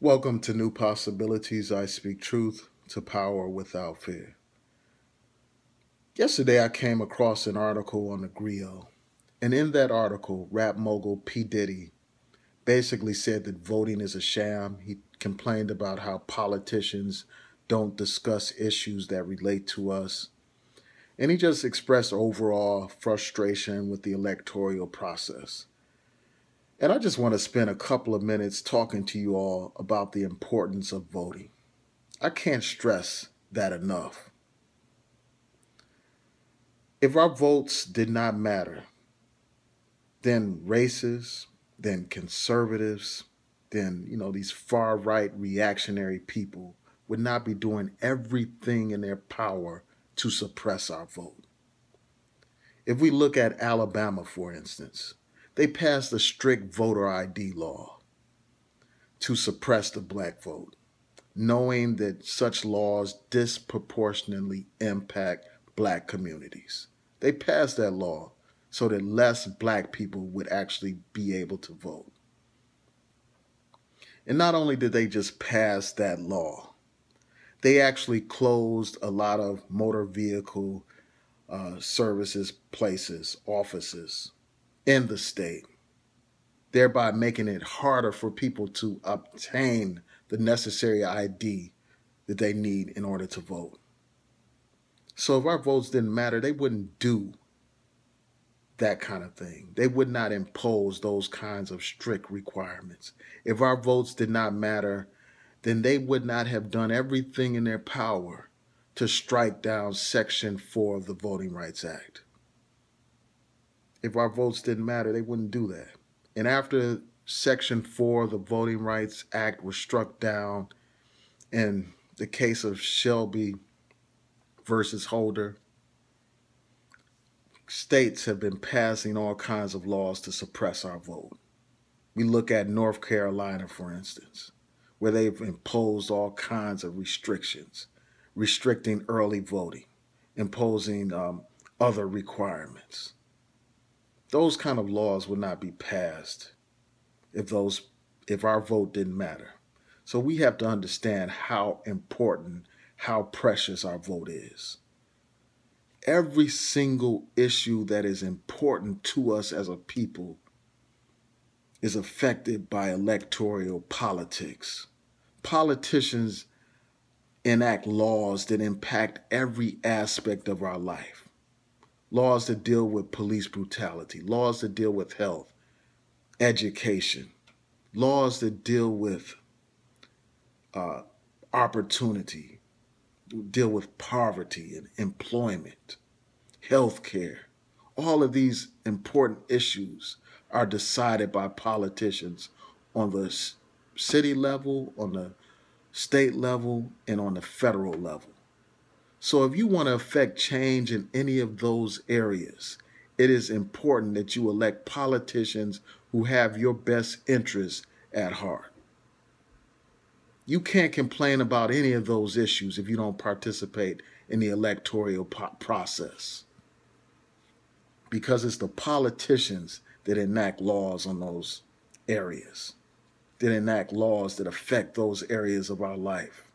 Welcome to New Possibilities. I speak truth to power without fear. Yesterday, I came across an article on the Grio, and in that article, rap mogul P. Diddy basically said that voting is a sham. He complained about how politicians don't discuss issues that relate to us, and he just expressed overall frustration with the electoral process. And I just want to spend a couple of minutes talking to you all about the importance of voting. I can't stress that enough. If our votes did not matter, then racists, then conservatives, then, these far right reactionary people would not be doing everything in their power to suppress our vote. If we look at Alabama, for instance, they passed a strict voter ID law to suppress the black vote, knowing that such laws disproportionately impact black communities. They passed that law so that less black people would actually be able to vote. And not only did they just pass that law, they actually closed a lot of motor vehicle services, places, offices in the state, thereby making it harder for people to obtain the necessary ID that they need in order to vote. So if our votes didn't matter, they wouldn't do that kind of thing. They would not impose those kinds of strict requirements. If our votes did not matter, then they would not have done everything in their power to strike down Section 4 of the Voting Rights Act. If our votes didn't matter, they wouldn't do that. And after Section 4 of the Voting Rights Act was struck down in the case of Shelby versus Holder, states have been passing all kinds of laws to suppress our vote. We look at North Carolina, for instance, where they've imposed all kinds of restrictions, restricting early voting, imposing other requirements. Those kind of laws would not be passed if our vote didn't matter. So we have to understand how important, how precious our vote is. Every single issue that is important to us as a people is affected by electoral politics. Politicians enact laws that impact every aspect of our life. Laws that deal with police brutality, laws that deal with health, education, laws that deal with uh, opportunity, deal with poverty and employment, healthcare. All of these important issues are decided by politicians on the city level, on the state level, and on the federal level. So if you want to affect change in any of those areas, it is important that you elect politicians who have your best interests at heart. You can't complain about any of those issues if you don't participate in the electoral process, because it's the politicians that enact laws on those areas, that enact laws that affect those areas of our life.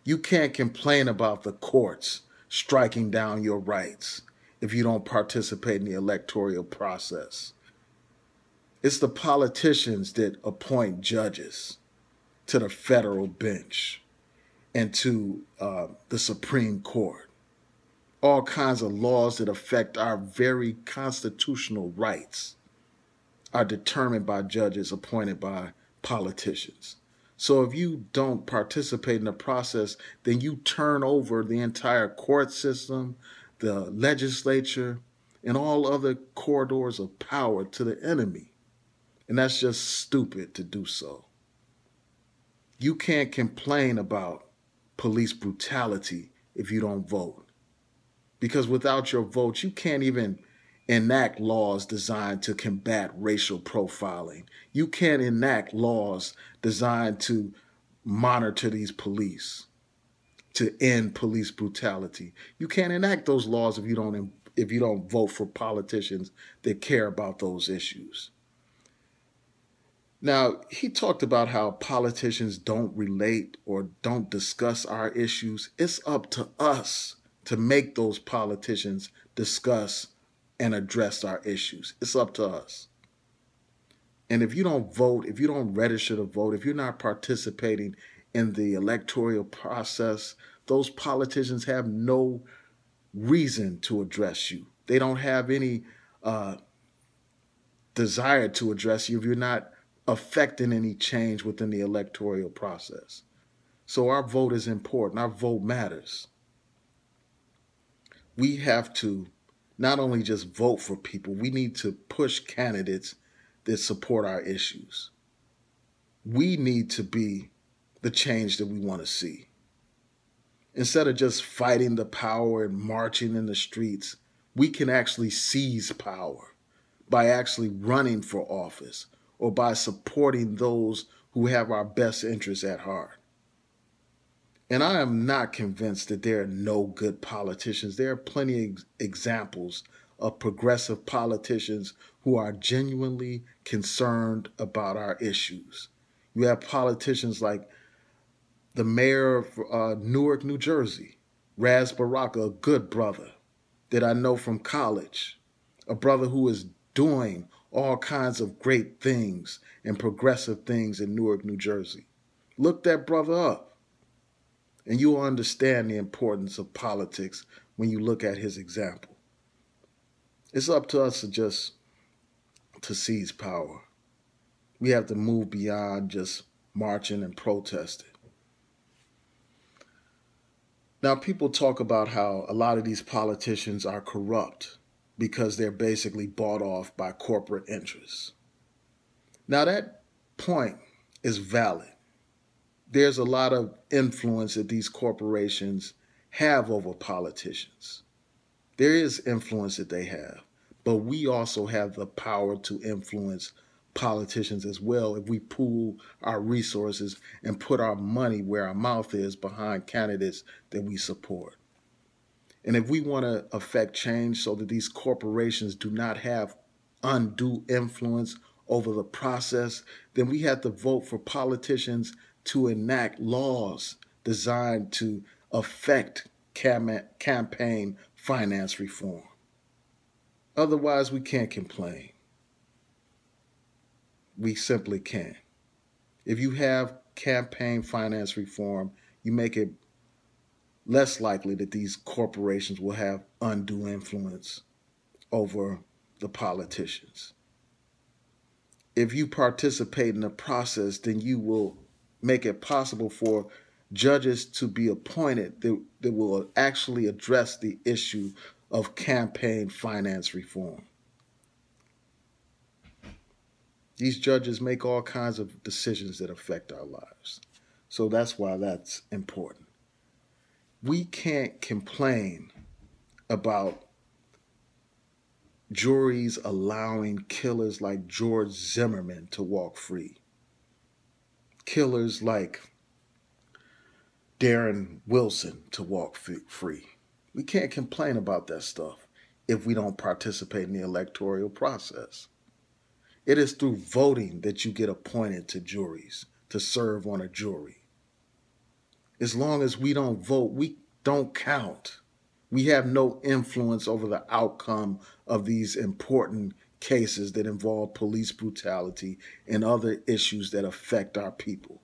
You can't complain about the courts striking down your rights if you don't participate in the electoral process. It's the politicians that appoint judges to the federal bench and to the Supreme Court. All kinds of laws that affect our very constitutional rights are determined by judges appointed by politicians. So if you don't participate in the process, then you turn over the entire court system, the legislature, and all other corridors of power to the enemy. And that's just stupid to do so. You can't complain about police brutality if you don't vote. Because without your vote, you can't even enact laws designed to combat racial profiling. You can't enact laws designed to monitor these police, to end police brutality. You can't enact those laws if you don't vote for politicians that care about those issues. Now, he talked about how politicians don't relate or don't discuss our issues. It's up to us to make those politicians discuss and address our issues. It's up to us. And if you don't vote, if you don't register to vote, if you're not participating in the electoral process, those politicians have no reason to address you. They don't have any uh, desire to address you if you're not affecting any change within the electoral process. So our vote is important. Our vote matters. We have to not only just vote for people, we need to push candidates that support our issues. We need to be the change that we want to see. Instead of just fighting the power and marching in the streets, we can actually seize power by actually running for office or by supporting those who have our best interests at heart. And I am not convinced that there are no good politicians. There are plenty of examples of progressive politicians who are genuinely concerned about our issues. You have politicians like the mayor of Newark, New Jersey, Raz Baraka, a good brother that I know from college, a brother who is doing all kinds of great things and progressive things in Newark, New Jersey. Look that brother up, and you will understand the importance of politics when you look at his example. It's up to us to seize power. We have to move beyond just marching and protesting. Now, people talk about how a lot of these politicians are corrupt because they're basically bought off by corporate interests. Now, that point is valid. There's a lot of influence that these corporations have over politicians. There is influence that they have, but we also have the power to influence politicians as well if we pool our resources and put our money where our mouth is behind candidates that we support. And if we want to affect change so that these corporations do not have undue influence over the process, then we have to vote for politicians to enact laws designed to affect campaign finance reform. Otherwise, we can't complain. We simply can't. If you have campaign finance reform, you make it less likely that these corporations will have undue influence over the politicians. If you participate in the process, then you will make it possible for judges to be appointed that will actually address the issue of campaign finance reform. These judges make all kinds of decisions that affect our lives. So that's why that's important. We can't complain about juries allowing killers like George Zimmerman to walk free, killers like Darren Wilson to walk free. We can't complain about that stuff if we don't participate in the electoral process. It is through voting that you get appointed to juries, to serve on a jury. As long as we don't vote, we don't count. We have no influence over the outcome of these important cases that involve police brutality and other issues that affect our people.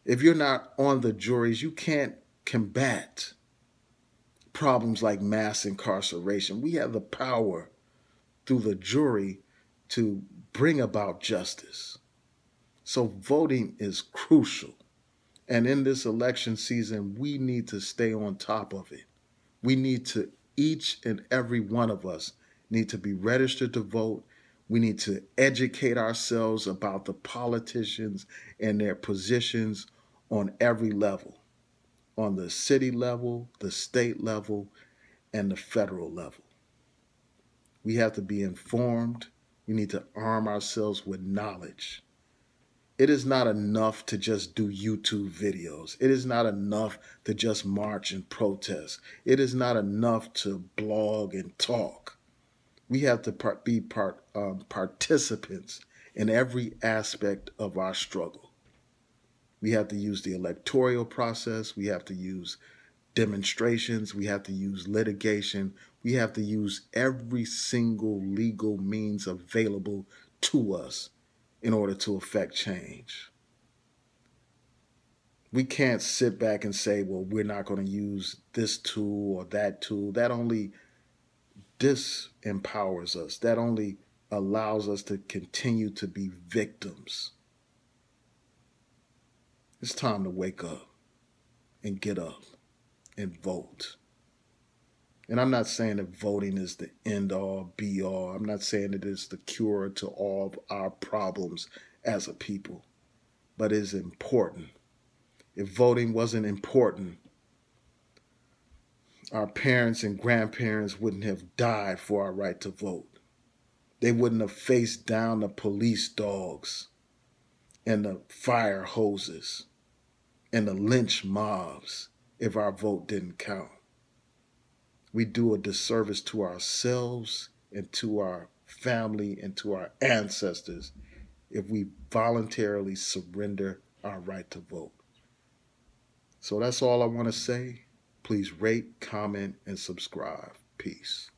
If you're not on the juries, you can't combat problems like mass incarceration. We have the power through the jury to bring about justice. So voting is crucial. And in this election season, we need to stay on top of it. We need to, each and every one of us need to be registered to vote. We need to educate ourselves about the politicians and their positions on every level, on the city level, the state level, and the federal level. We have to be informed. We need to arm ourselves with knowledge. It is not enough to just do YouTube videos. It is not enough to just march and protest. It is not enough to blog and talk. We have to be participants in every aspect of our struggle. We have to use the electoral process. We have to use demonstrations. We have to use litigation. We have to use every single legal means available to us in order to effect change. We can't sit back and say, well, we're not going to use this tool or that tool. That only disempowers us. That only allows us to continue to be victims. It's time to wake up and get up and vote. And I'm not saying that voting is the end all be all. I'm not saying it is the cure to all of our problems as a people, but it is important. If voting wasn't important, our parents and grandparents wouldn't have died for our right to vote. They wouldn't have faced down the police dogs and the fire hoses and the lynch mobs if our vote didn't count. We do a disservice to ourselves and to our family and to our ancestors if we voluntarily surrender our right to vote. So that's all I want to say. Please rate, comment, and subscribe. Peace.